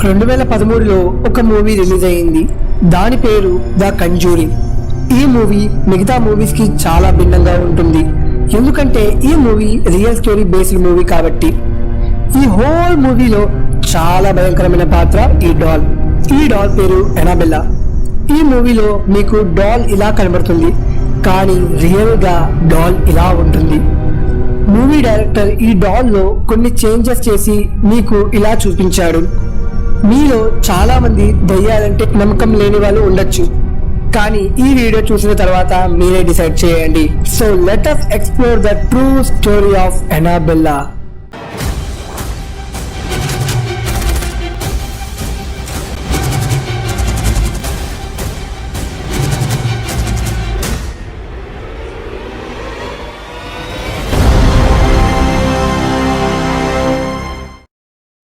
2013లో ఒక movie release అయింది. దాని పేరు ద కంజూరింగ్. ఈ మూవీ మిగతా మూవీస్ కి చాలా భిన్నంగా ఉంటుంది, ఎందుకంటే ఈ movie real story based movie కాబట్టి. ఈ హోల్ మూవీలో చాలా భయంకరమైన పాత్ర ఈ డాల్ పేరు ఎనాబెల్లా. ఈ మూవీలో మీకు డాల్ ఇలా కనబడుతుంది, కానీ రియల్ గా డాల్ ఇలా ఉంటుంది. మూవీ డైరెక్టర్ ఈ డాల్ లో కొన్ని చేంజెస్ చేసి మీకు ఇలా చూపించాడు. మీలో చాలా మంది దయ్యాలంటే నమ్మకం లేని వాళ్ళు ఉండొచ్చు, కానీ ఈ వీడియో చూసిన తర్వాత మీరే డిసైడ్ చేయండి. So let us explore the true story of Annabella.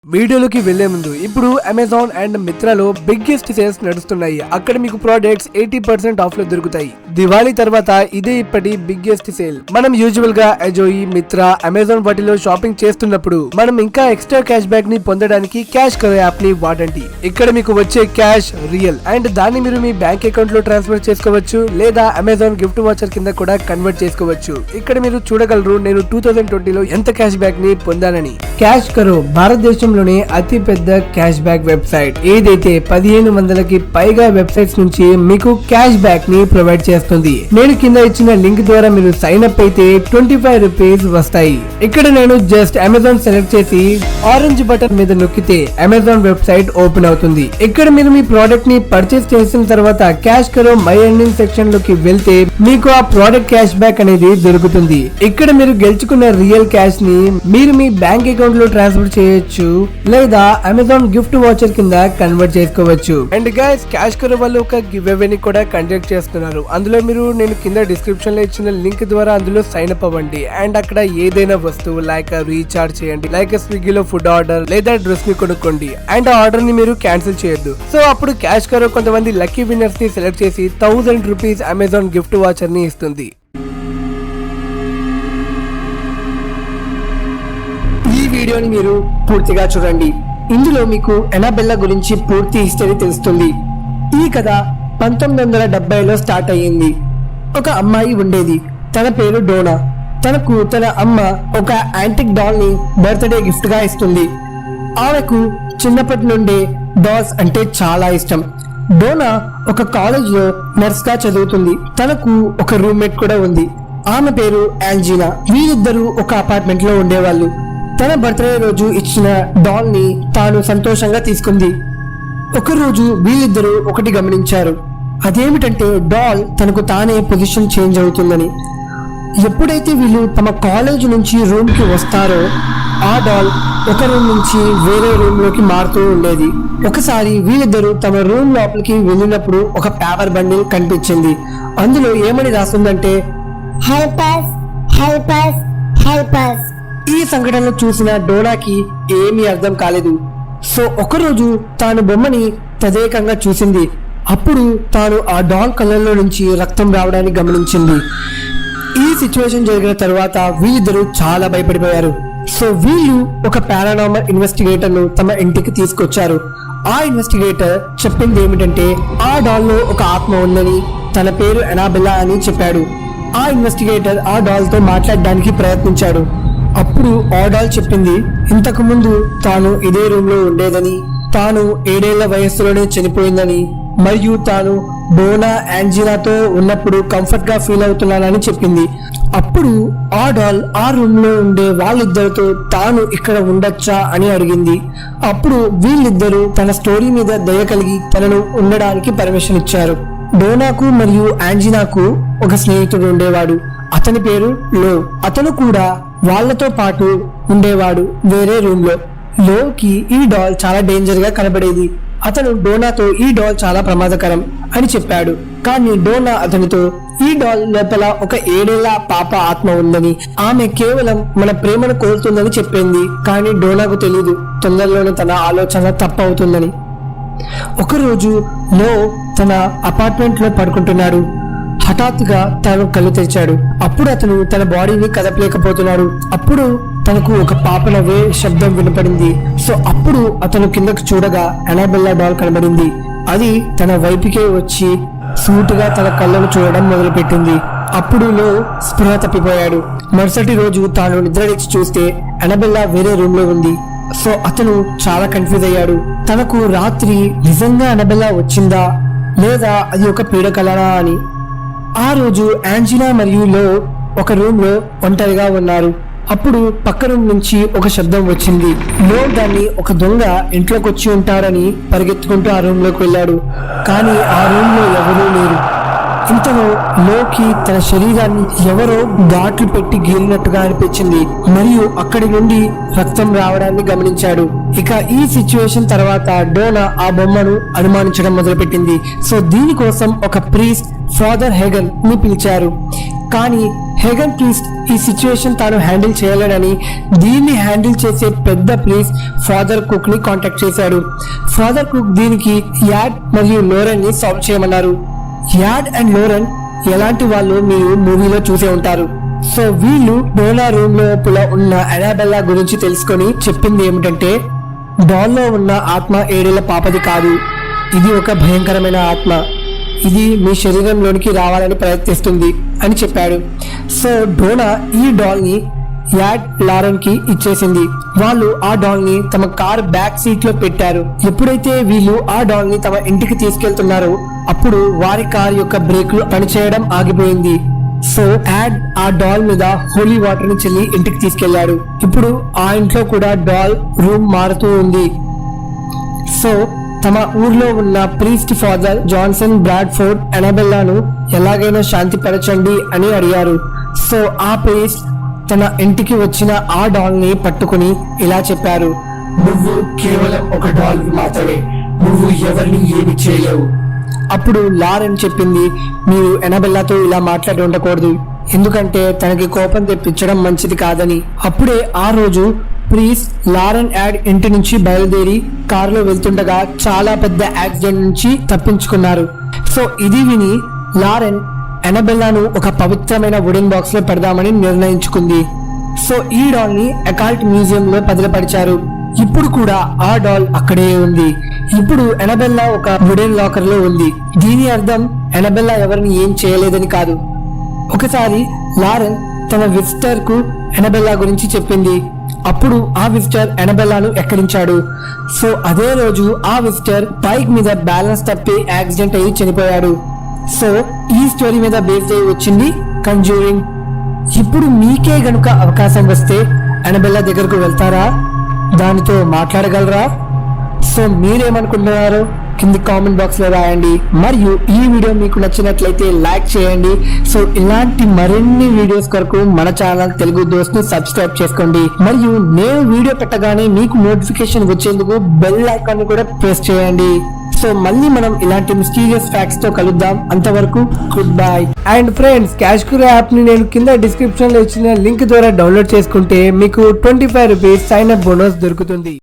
వీడియోలోకి వెళ్లే ముందు ఇప్పుడు అమెజాన్ అండ్ మిత్రాలో బిగ్గెస్ట్ సేల్స్ నడుస్తున్నాయి. అక్కడ మీకు ప్రోడక్ట్స్ 80% ఆఫ్ లో దొరుకుతాయి. దివాళీ తర్వాత ఇదే ఇప్పటి బిగ్గెస్ట్ సేల్. మనం యూజువల్ గా అజోయి, మిత్రా, అమెజాన్ వాటిలో షాపింగ్ చేస్తున్నప్పుడు మనం ఇంకా ఎక్స్ట్రా క్యాష్ బ్యాక్ ని పొందడానికి క్యాష్ కరో యాప్ ని వాడండి. ఇక్కడ మీకు వచ్చే క్యాష్ రియల్ అండ్ దాన్ని మీరు మీ బ్యాంక్ అకౌంట్ లో ట్రాన్స్ఫర్ చేసుకోవచ్చు, లేదా అమెజాన్ గిఫ్ట్ వాచర్ కింద కూడా కన్వర్ట్ చేసుకోవచ్చు. ఇక్కడ మీరు చూడగలరు నేను 2020లో ఎంత క్యాష్ బ్యాక్ ని పొందానని. క్యాష్ కరో భారతదేశంలో అతి పెద్ద క్యాష్ బ్యాక్ వెబ్సైట్. ఏదైతే 1500కి పైగా వెబ్సైట్స్ నుంచి మీకు క్యాష్ బ్యాక్ ని ప్రొవైడ్ చేస్తుంది. నేను కింద ఇచ్చిన లింక్ ద్వారా మీరు సైన్ అప్ అయితే 25 రూపీస్ వస్తాయి. ఇక్కడ నేను జస్ట్ అమెజాన్ సెలెక్ట్ చేసి ఆరెంజ్ బటన్ మీద నొక్కితే అమెజాన్ వెబ్సైట్ ఓపెన్ అవుతుంది. ఇక్కడ మీరు మీ ప్రోడక్ట్ ని పర్చేస్ చేసిన తర్వాత క్యాష్ కరో మై ఎర్నింగ్ సెక్షన్ లోకి వెళ్తే మీకు ఆ ప్రోడక్ట్ క్యాష్ బ్యాక్ అనేది దొరుకుతుంది. ఇక్కడ మీరు గెలుచుకున్న రియల్ క్యాష్ ని మీరు మీ బ్యాంక్ అకౌంట్ లో ట్రాన్స్ఫర్ చేయొచ్చు, లేదా అమెజాన్ గిఫ్ట్ వాచర్ కింద కన్వర్ట్ చేసుకోవచ్చు. అండ్ గైస్, క్యాష్ కరో వాళ్ళు ఒక గివ్ అవే ని కూడా కండక్ట్ చేస్తున్నారు. అందులో మీరు నేను కింద డిస్క్రిప్షన్ లో ఇచ్చిన లింక్ ద్వారా అందులో సైన్ అప్ అవ్వండి. అండ్ అక్కడ ఏదైనా వస్తువు లైక్ రీఛార్జ్ చేయండి, లైక్ స్విగ్గీలో ఫుడ్ ఆర్డర్ లేదా డ్రెస్ ని కొనుక్కోండి. అండ్ ఆ ఆర్డర్ ని మీరు క్యాన్సిల్ చేయొద్దు. సో అప్పుడు క్యాష్ కరో కొంతమంది లక్కీ విన్నర్స్ ని సెలెక్ట్ చేసి 1000 రూపీస్ అమెజాన్ గిఫ్ట్ వాచర్ ని ఇస్తుంది. ఈ వీడియోని మీరు పూర్తిగా చూడండి. ఇందులో మీకు ఎనాబెల్లా గురించి పూర్తి హిస్టరీ తెలుస్తుంది. ఈ కథ 1970లో స్టార్ట్ అయ్యింది. ఒక అమ్మాయి ఉండేది, తన పేరు డోనా. తనకు తన అమ్మ ఒక యాంటిక్ డాల్ ని బర్త్డే గిఫ్ట్ గా ఇస్తుంది. ఆమెకు చిన్నప్పటి నుండే డాల్స్ అంటే చాలా ఇష్టం. డోనా ఒక కాలేజ్ లో నర్స్ గా చదువుతుంది. తనకు ఒక రూమ్మేట్ కూడా ఉంది. ఆమె పేరు ఆంజినా. వీరిద్దరూ ఒక అపార్ట్మెంట్ లో ఉండేవాళ్ళు. తన బర్త్డే రోజు ఇచ్చిన డాల్ ని తాను సంతోషంగా తీసుకుంది. ఒకరోజు వీళ్ళిద్దరూ ఒకటి గమనించారు. అదేమిటంటే డాల్ తనకు తానే పొజిషన్ చేంజ్ అవుతుందని. ఎప్పుడైతే వీళ్ళు తమ కాలేజ్ నుంచి రూమ్ కి వస్తారో ఆ డాల్ ఒక రూమ్ నుంచి వేరే రూమ్ లోకి మారుతూ ఉండేది. ఒకసారి వీళ్ళిద్దరూ తమ రూమ్ లోపలికి వెళ్ళినప్పుడు ఒక పేపర్ బండిల్ కనిపించింది. అందులో ఏమని రాస్తుందంటే help us, help us, help us. ఈ సంఘటనను చూసిన డోనాకి ఏమీ అర్థం కాలేదు. సో ఒకరోజు తాను బొమ్మని తదేకంగా చూసింది. అప్పుడు తాను ఆ డాల్ కళ్ళల్లో నుంచి రక్తం రావడాన్ని గమనించింది. ఈ సిచ్యువేషన్ జరిగిన తర్వాత వీళ్ళిద్దరూ చాలా భయపడిపోయారు. సో వీళ్ళు ఒక పారానార్మల్ ఇన్వెస్టిగేటర్ ను తమ ఇంటికి తీసుకొచ్చారు. ఆ ఇన్వెస్టిగేటర్ చెప్పింది ఏమిటంటే ఆ డాల్ లో ఒక ఆత్మ ఉందని, తన పేరు ఎనాబెల్లా అని చెప్పాడు. ఆ ఇన్వెస్టిగేటర్ ఆ డాల్ తో మాట్లాడడానికి ప్రయత్నించాడు. అప్పుడు ఆ డాల్ చెప్పింది ఇంతకు ముందు తాను ఇదే రూమ్ లో ఉండేదని, తాను 7 ఏళ్ల వయస్సులోనే చనిపోయిందని, మరియు తాను డోనా ఆంజినాతో ఉన్నప్పుడు కంఫర్ట్ గా ఫీల్ అవుతున్నానని చెప్పింది. అప్పుడు ఆ డాల్ ఆ రూమ్ లో ఉండే వాళ్ళిద్దరితో తాను ఇక్కడ ఉండొచ్చా అని అడిగింది. అప్పుడు వీళ్ళిద్దరూ తన స్టోరీ మీద దయ కలిగి తనను ఉండడానికి పర్మిషన్ ఇచ్చారు. డోనాకు మరియు ఆంజినాకు ఒక స్నేహితుడు ఉండేవాడు. అతని పేరు లో. అతను కూడా వాళ్లతో పాటు ఉండేవాడు వేరే రూమ్ లో. లోకి ఈ డాల్ చాలా డేంజర్ గా కనబడేది. అతను డోనాతో ఈ డాల్ చాలా ప్రమాదకరం అని చెప్పాడు. కానీ డోనా అతనితో ఈ డాల్ లోపల ఒక 7 ఏళ్ల పాప ఆత్మ ఉందని, ఆమె కేవలం మన ప్రేమను కోరుతుందని చెప్పింది. కానీ డోనాకు తెలీదు తొందరలోనే తన ఆలోచన తప్పవుతుందని. ఒకరోజు లో తన అపార్ట్మెంట్ లో పడుకుంటున్నాడు. హఠాత్తుగా తాను కళ్ళు తెరిచాడు. అప్పుడు అతను తన బాడీని కదపలేకపోతున్నాడు. అప్పుడు తనకు ఒక పాప నవ్వే శబ్దం వినపడింది. సో అప్పుడు అతను కిందకు చూడగా అనాబెల్లా డాల్ కనబడింది. అది తన వైపుకే వచ్చి సూటిగా తన కళ్ళను చూడడం మొదలుపెట్టింది. అప్పుడు లో స్పృహ తప్పిపోయాడు. మరుసటి రోజు తాను నిద్రలేచి చూస్తే అనబెల్లా వేరే రూమ్ లో ఉంది. సో అతను చాలా కన్ఫ్యూజ్ అయ్యాడు. తనకు రాత్రి నిజంగా అనబెల్లా వచ్చిందా లేదా అది ఒక పీడకలనా అని. ఆ రోజు యాంజినా మరియు లో ఒక రూమ్ లో ఒంటరిగా ఉన్నారు. అప్పుడు పక్క రూమ్ నుంచి ఒక శబ్దం వచ్చింది. లో దాన్ని ఒక దొంగ ఇంట్లోకి వచ్చి ఉంటారని పరిగెత్తుకుంటూ ఆ రూమ్ లోకి వెళ్ళాడు. కానీ ఆ రూమ్ లో ఎవరూ లేరు. ఇంతలో లోకి తన శరీరాన్ని ఎవరో ఘాట్లు పెట్టి గీరినట్టుగా అనిపించింది మరియు అక్కడి నుండి రక్తం రావడాన్ని గమనించాడు. ఇక ఈ సిచ్యువేషన్ తర్వాత డోనా ఆ బొమ్మను అనుమానించడం మొదలుపెట్టింది. సో దీనికోసం ఒక ప్రీస్ట్ ఫాదర్ హెగన్ ని పిలిచారు. కానీ హెగన్ ప్రీస్ట్ ఈ సిచ్యువేషన్ తాను హ్యాండిల్ చేయలేడని దీన్ని హ్యాండిల్ చేసే పెద్ద ప్రీస్ట్ ఫాదర్ కుక్ ని కాంటాక్ట్ చేశాడు. ఫాదర్ కుక్ దీనికి యాడ్ మరియు లోరెన్ ని సాల్వ్ చేయమన్నారు. యాడ్ అండ్ లోరెన్ ఎలాంటి వాళ్ళు మీరు మూవీలో చూసే ఉంటారు. సో వీళ్ళు డోనా రూమ్ లోపల ఉన్న అనాబెల్లా గురించి తెలుసుకొని చెప్పింది ఏమిటంటే డాల్లో ఉన్న ఆత్మ 7 ఏళ్ల పాపది కాదు, ఇది ఒక భయంకరమైన ఆత్మ, ఇది మీ శరీరంలోనికి రావాలని ప్రయత్నిస్తుంది అని చెప్పాడు. సో డోనా ఈ డాల్ ని యాడ్ లారెన్ కి ఇచ్చేసింది. వాళ్ళు ఆ డాల్ ని తమ కార్ బ్యాక్ సీట్ లో పెట్టారు. ఎప్పుడైతే వీళ్ళు ఆ డాల్ ని తమ ఇంటికి తీసుకెళ్తున్నారో అప్పుడు వారి కార్ యొక్క బ్రేక్లు పనిచేయడం ఆగిపోయింది. సో యాడ్ ఆ డాల్ మీద హోలీ వాటర్ ని చెల్లి ఇంటికి తీసుకెళ్లాడు. ఇప్పుడు ఆ ఇంట్లో కూడా డాల్ రూమ్ మారుతూ ఉంది. సో తమ ఊర్లో ఉన్న ప్రీస్ట్ ఫాదర్ జాన్సన్ బ్రాడ్ఫోర్డ్ అనబెల్లాను ఎలాగైనా శాంతిపరచండి అని అడిగారు. సో ఆ ప్రీస్ట్ తన ఇంటికి వచ్చిన ఆ డాల్ ని పట్టుకుని ఇలా చెప్పారు, నువ్వు కేవలం ఒక డాల్ మాత్రమే, నువ్వు ఎవరిని ఏమి చేయలేవు. అప్పుడు లారెన్ చెప్పింది, మీరు అనబెల్లాతో ఇలా మాట్లాడి ఉండకూడదు, ఎందుకంటే తనకి కోపం తెప్పించడం మంచిది కాదని. అప్పుడే ఆ రోజు ప్రీస్ట్ లారెన్ యాడ్ ఇంటి నుంచి బయలుదేరి కారులో వెళ్తుండగా చాలా పెద్ద యాక్సిడెంట్ నుంచి తప్పించుకున్నారు. సో ఇది విని లారెన్ అనబెల్లాను ఒక పవిత్రమైన వుడెన్ బాక్స్ లో పెడదామని నిర్ణయించుకుంది. సో ఈ డాల్ ని అకాల్ట్ మ్యూజియం లో భద్రపరిచారు. ఇప్పుడు కూడా ఆ డాల్ అక్కడే ఉంది. ఇప్పుడు అనబెల్లా ఒక వుడెన్ లాకర్ లో ఉంది. దీని అర్థం అనబెల్లా ఎవరిని ఏం చేయలేదని కాదు. ఒకసారి లారెన్ తన విజిటర్ కు అనబెల్లా గురించి చెప్పింది. అప్పుడు ఆ విజిటర్ అనబెల్లాను ఎక్కడించాడు. సో అదే రోజు ఆ విజిటర్ బైక్ మీద బ్యాలెన్స్ తప్పి యాక్సిడెంట్ అయ్యి చనిపోయాడు. సో ఈ స్టోరీ మీద బేస్ అయ్యి వచ్చింది కంజూరింగ్. ఇప్పుడు మీకే గనుక అవకాశం వస్తే అనబెల్లా దగ్గరకు వెళ్తారా? దానితో మాట్లాడగలరా? సో మీరేమనుకుంటున్నారో కింద కామెంట్ బాక్స్ లో రాయండి. మరియు ఈ వీడియో మీకు నచ్చినట్లయితే లైక్ చేయండి. సో ఇలాంటి మరిన్ని వీడియోస్ కొరకు మన ఛానల్ తెలుగు దోస్త్ ని సబ్స్క్రైబ్ చేసుకోండి. మరియు నేను వీడియో పెట్టగానే మీకు నోటిఫికేషన్ వచ్చేందుకు బెల్ ఐకాన్ ని కూడా ప్రెస్ చేయండి. సో మళ్ళీ మనం ఇలాంటి మిస్టీరియస్ ఫ్యాక్ట్స్ తో కలుద్దాం. అంతవరకు goodbye. And friends, cash కురా యాప్ ని నేను కింద డిస్క్రిప్షన్ లో ఇచ్చిన లింక్ ద్వారా డౌన్లోడ్ చేసుకుంటే మీకు 25 రూపీస్ సైన్ అప్ బోనస్ దొరుకుతుంది.